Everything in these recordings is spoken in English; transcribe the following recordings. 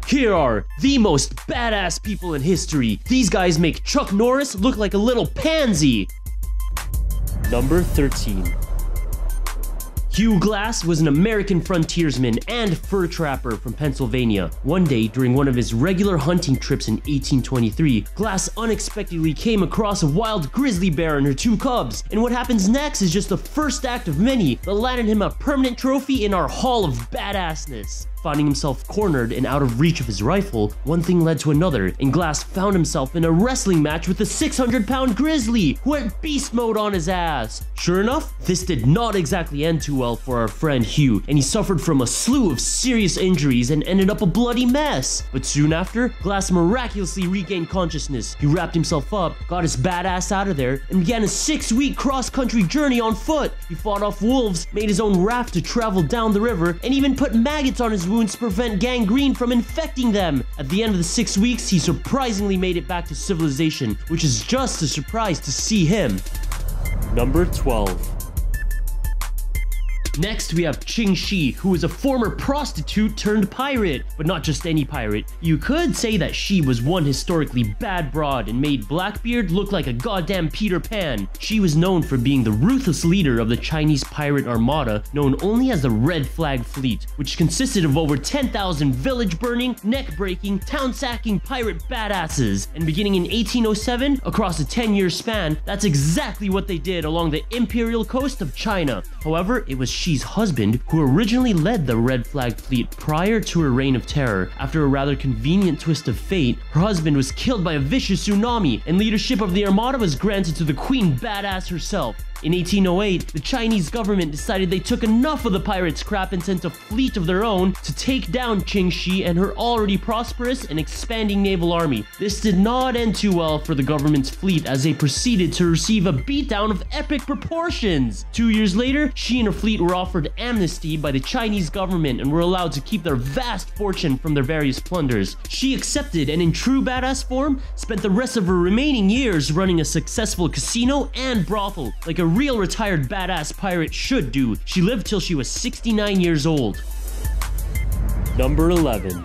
Here are the most badass people in history. These guys make Chuck Norris look like a little pansy. Number 13. Hugh Glass was an American frontiersman and fur trapper from Pennsylvania. One day, during one of his regular hunting trips in 1823, Glass unexpectedly came across a wild grizzly bear and her 2 cubs. And what happens next is just the first act of many that landed him a permanent trophy in our Hall of Badassness. Finding himself cornered and out of reach of his rifle, one thing led to another, and Glass found himself in a wrestling match with a 600-pound grizzly who went beast mode on his ass. Sure enough, this did not exactly end too well for our friend Hugh, and he suffered from a slew of serious injuries and ended up a bloody mess. But soon after, Glass miraculously regained consciousness. He wrapped himself up, got his badass out of there, and began a 6-week cross-country journey on foot. He fought off wolves, made his own raft to travel down the river, and even put maggots on his wounds to prevent gangrene from infecting them. At the end of the 6 weeks, he surprisingly made it back to civilization, which is just a surprise to see him. Number 12. Next, we have Qing Shi, who was a former prostitute turned pirate, but not just any pirate. You could say that she was one historically bad broad and made Blackbeard look like a goddamn Peter Pan. She was known for being the ruthless leader of the Chinese pirate armada, known only as the Red Flag Fleet, which consisted of over 10,000 village-burning, neck-breaking, town-sacking pirate badasses. And beginning in 1807, across a 10-year span, that's exactly what they did along the imperial coast of China. However, it was Xi's husband who originally led the Red Flag Fleet prior to her reign of terror. After a rather convenient twist of fate, her husband was killed by a vicious tsunami, and leadership of the armada was granted to the Queen Badass herself. In 1808, the Chinese government decided they took enough of the pirates' crap and sent a fleet of their own to take down Qing Shi and her already prosperous and expanding naval army. This did not end too well for the government's fleet as they proceeded to receive a beatdown of epic proportions. 2 years later, she and her fleet were offered amnesty by the Chinese government and were allowed to keep their vast fortune from their various plunders. She accepted and in true badass form, spent the rest of her remaining years running a successful casino and brothel, like a real retired badass pirate should do. She lived till she was 69 years old. Number 11.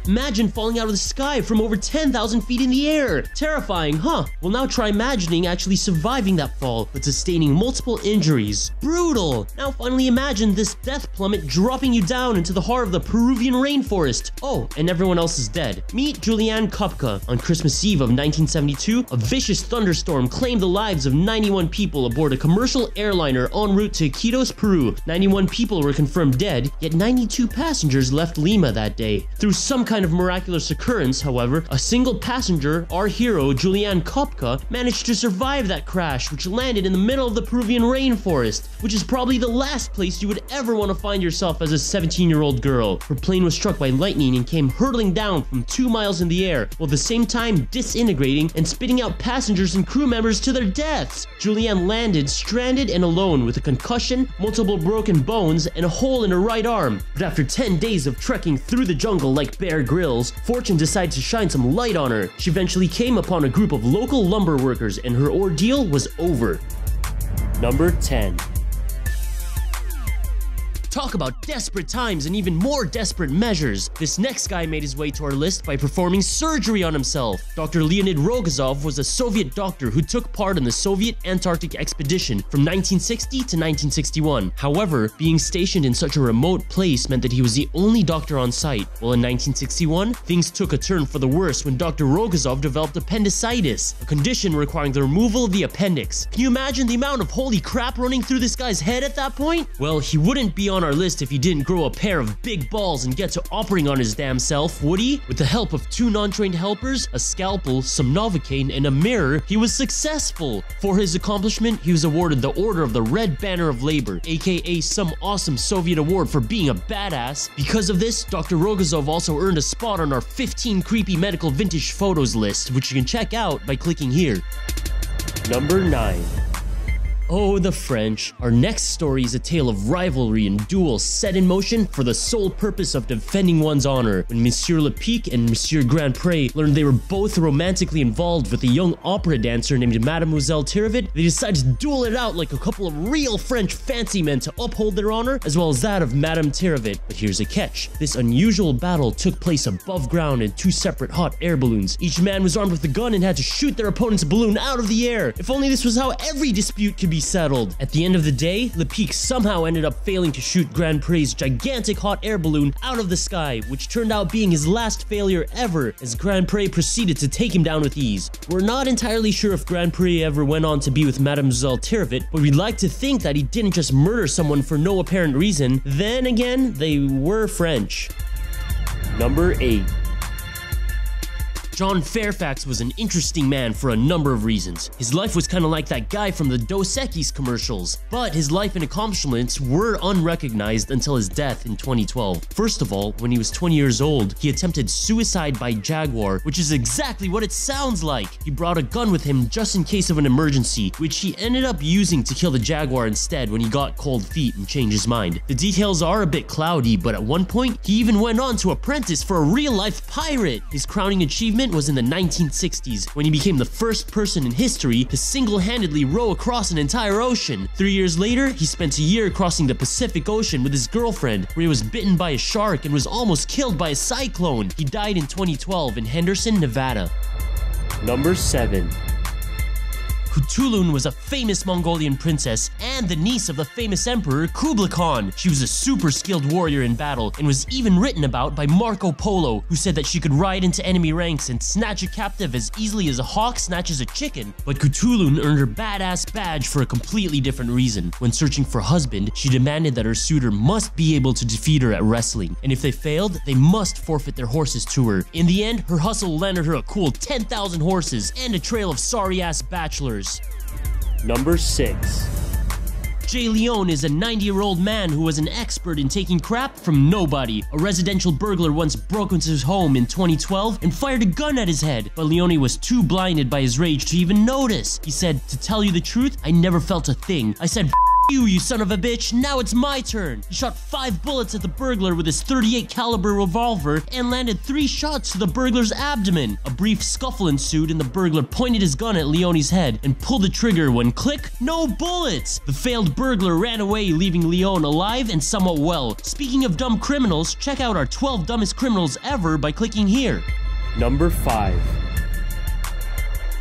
Imagine falling out of the sky from over 10,000 feet in the air. Terrifying, huh? Well, now try imagining actually surviving that fall, but sustaining multiple injuries. Brutal! Now finally imagine this death plummet dropping you down into the heart of the Peruvian rainforest. Oh, and everyone else is dead. Meet Julianne Kopka. On Christmas Eve of 1972, a vicious thunderstorm claimed the lives of 91 people aboard a commercial airliner en route to Iquitos, Peru. 91 people were confirmed dead, yet 92 passengers left Lima that day. Through some kind of miraculous occurrence, however, a single passenger, our hero Julianne Kopka, managed to survive that crash, which landed in the middle of the Peruvian rainforest, which is probably the last place you would ever want to find yourself as a 17-year-old girl. Her plane was struck by lightning and came hurtling down from 2 miles in the air, while at the same time disintegrating and spitting out passengers and crew members to their deaths. Julianne landed stranded and alone with a concussion, multiple broken bones, and a hole in her right arm. But after 10 days of trekking through the jungle like Bear Grylls, fortune decided to shine some light on her. She eventually came upon a group of local lumber workers and her ordeal was over. Number 10. Talk about desperate times and even more desperate measures. This next guy made his way to our list by performing surgery on himself. Dr. Leonid Rogozov was a Soviet doctor who took part in the Soviet Antarctic expedition from 1960 to 1961. However, being stationed in such a remote place meant that he was the only doctor on site. Well, in 1961, things took a turn for the worse when Dr. Rogozov developed appendicitis, a condition requiring the removal of the appendix. Can you imagine the amount of holy crap running through this guy's head at that point? Well, he wouldn't be on our list if he didn't grow a pair of big balls and get to operating on his damn self, would he? With the help of 2 non-trained helpers, a scalpel, some Novocaine, and a mirror, he was successful. For his accomplishment, he was awarded the Order of the Red Banner of Labor, aka some awesome Soviet award for being a badass. Because of this, Dr. Rogozov also earned a spot on our 15 creepy medical vintage photos list, which you can check out by clicking here. Number 9. Oh, the French. Our next story is a tale of rivalry and duels set in motion for the sole purpose of defending one's honor. When Monsieur Le Pic and Monsieur Grand Pré learned they were both romantically involved with a young opera dancer named Mademoiselle Tiravit, they decided to duel it out like a couple of real French fancy men to uphold their honor as well as that of Madame Tiravit. But here's a catch. This unusual battle took place above ground in two separate hot air balloons. Each man was armed with a gun and had to shoot their opponent's balloon out of the air. If only this was how every dispute could be settled. At the end of the day, Le Pic somehow ended up failing to shoot Grand Pré's gigantic hot air balloon out of the sky, which turned out being his last failure ever, as Grand Pré proceeded to take him down with ease. We're not entirely sure if Grand Pré ever went on to be with Mademoiselle Tiravit, but we'd like to think that he didn't just murder someone for no apparent reason. Then again, they were French. Number 8. John Fairfax was an interesting man for a number of reasons. His life was kind of like that guy from the Dos Equis commercials, but his life and accomplishments were unrecognized until his death in 2012. First of all, when he was 20 years old, he attempted suicide by jaguar, which is exactly what it sounds like. He brought a gun with him just in case of an emergency, which he ended up using to kill the jaguar instead when he got cold feet and changed his mind. The details are a bit cloudy, but at one point, he even went on to apprentice for a real-life pirate. His crowning achievement was in the 1960s, when he became the first person in history to single-handedly row across an entire ocean. 3 years later, he spent a year crossing the Pacific Ocean with his girlfriend, where he was bitten by a shark and was almost killed by a cyclone. He died in 2012 in Henderson, Nevada. Number 7. Kutulun was a famous Mongolian princess and the niece of the famous emperor Kublai Khan. She was a super skilled warrior in battle and was even written about by Marco Polo, who said that she could ride into enemy ranks and snatch a captive as easily as a hawk snatches a chicken. But Kutulun earned her badass badge for a completely different reason. When searching for a husband, she demanded that her suitor must be able to defeat her at wrestling, and if they failed, they must forfeit their horses to her. In the end, her hustle landed her a cool 10,000 horses and a trail of sorry-ass bachelors. Number 6. Jay Leone is a 90-year-old man who was an expert in taking crap from nobody. A residential burglar once broke into his home in 2012 and fired a gun at his head, but Leone was too blinded by his rage to even notice. He said, "To tell you the truth, I never felt a thing. I said, you son of a bitch, now it's my turn." He shot 5 bullets at the burglar with his .38 caliber revolver and landed 3 shots to the burglar's abdomen. A brief scuffle ensued and the burglar pointed his gun at Leone's head and pulled the trigger when click, no bullets! The failed burglar ran away, leaving Leone alive and somewhat well. Speaking of dumb criminals, check out our 12 dumbest criminals ever by clicking here. Number 5.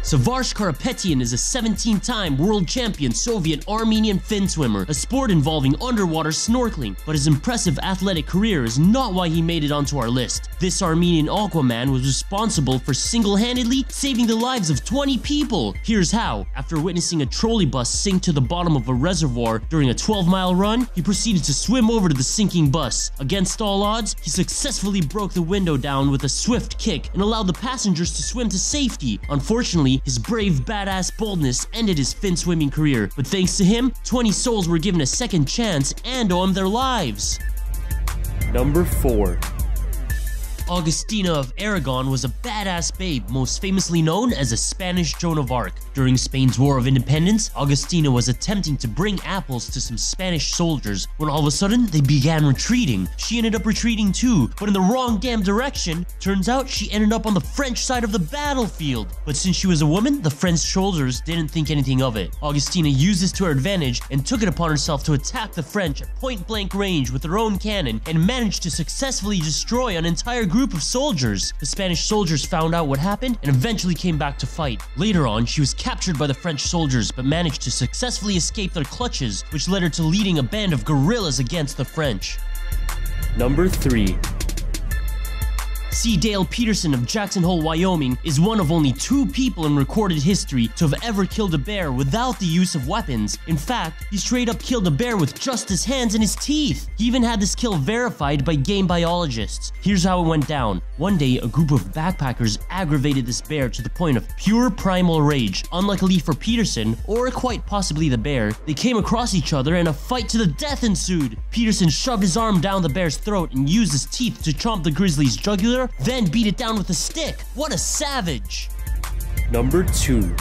Savarsh Karapetyan is a 17-time world champion Soviet Armenian fin swimmer, a sport involving underwater snorkeling, but his impressive athletic career is not why he made it onto our list. This Armenian Aquaman was responsible for single-handedly saving the lives of 20 people. Here's how. After witnessing a trolley bus sink to the bottom of a reservoir during a 12-mile run, he proceeded to swim over to the sinking bus. Against all odds, he successfully broke the window down with a swift kick and allowed the passengers to swim to safety. Unfortunately, his brave, badass boldness ended his fin swimming career, but thanks to him, 20 souls were given a second chance and owe him their lives. Number 4. Augustina of Aragon was a badass babe, most famously known as a Spanish Joan of Arc. During Spain's War of Independence, Augustina was attempting to bring apples to some Spanish soldiers when all of a sudden they began retreating. She ended up retreating too, but in the wrong damn direction. Turns out she ended up on the French side of the battlefield. But since she was a woman, the French soldiers didn't think anything of it. Augustina used this to her advantage and took it upon herself to attack the French at point-blank range with her own cannon and managed to successfully destroy an entire group of soldiers. The Spanish soldiers found out what happened and eventually came back to fight. Later on, she was captured by the French soldiers but managed to successfully escape their clutches, which led her to leading a band of guerrillas against the French. Number 3. C. Dale Peterson of Jackson Hole, Wyoming is one of only 2 people in recorded history to have ever killed a bear without the use of weapons. In fact, he straight up killed a bear with just his hands and his teeth. He even had this kill verified by game biologists. Here's how it went down. One day, a group of backpackers aggravated this bear to the point of pure primal rage. Unluckily for Peterson, or quite possibly the bear, they came across each other and a fight to the death ensued. Peterson shoved his arm down the bear's throat and used his teeth to chomp the grizzly's jugular, then beat it down with a stick. What a savage! Number 2.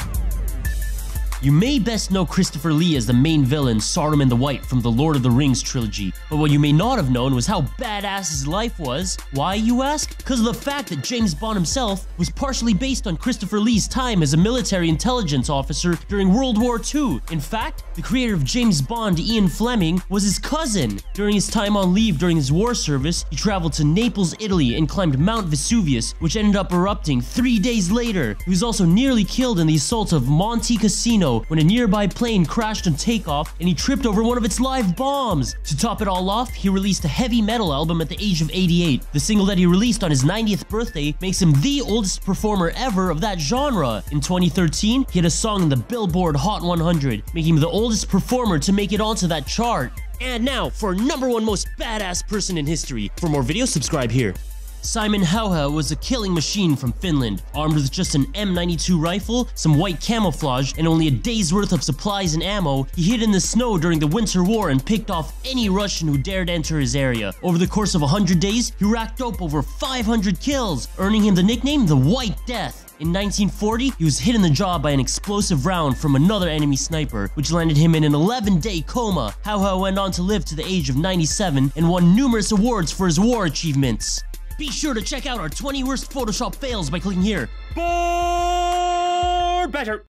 You may best know Christopher Lee as the main villain, Saruman the White from the Lord of the Rings trilogy, but what you may not have known was how badass his life was. Why, you ask? Because of the fact that James Bond himself was partially based on Christopher Lee's time as a military intelligence officer during World War II. In fact, the creator of James Bond, Ian Fleming, was his cousin. During his time on leave during his war service, he traveled to Naples, Italy, and climbed Mount Vesuvius, which ended up erupting 3 days later. He was also nearly killed in the assault of Monte Cassino when a nearby plane crashed on takeoff and he tripped over one of its live bombs. To top it all off, he released a heavy metal album at the age of 88. The single that he released on his 90th birthday makes him the oldest performer ever of that genre. In 2013, he had a song in the Billboard Hot 100, making him the oldest performer to make it onto that chart. And now for #1 most badass person in history. For more videos, subscribe here. Simon Hauha was a killing machine from Finland. Armed with just an M92 rifle, some white camouflage, and only a day's worth of supplies and ammo, he hid in the snow during the Winter War and picked off any Russian who dared enter his area. Over the course of 100 days, he racked up over 500 kills, earning him the nickname the White Death. In 1940, he was hit in the jaw by an explosive round from another enemy sniper, which landed him in an 11-day coma. Hauha went on to live to the age of 97 and won numerous awards for his war achievements. Be sure to check out our 20 worst Photoshop fails by clicking here. For better.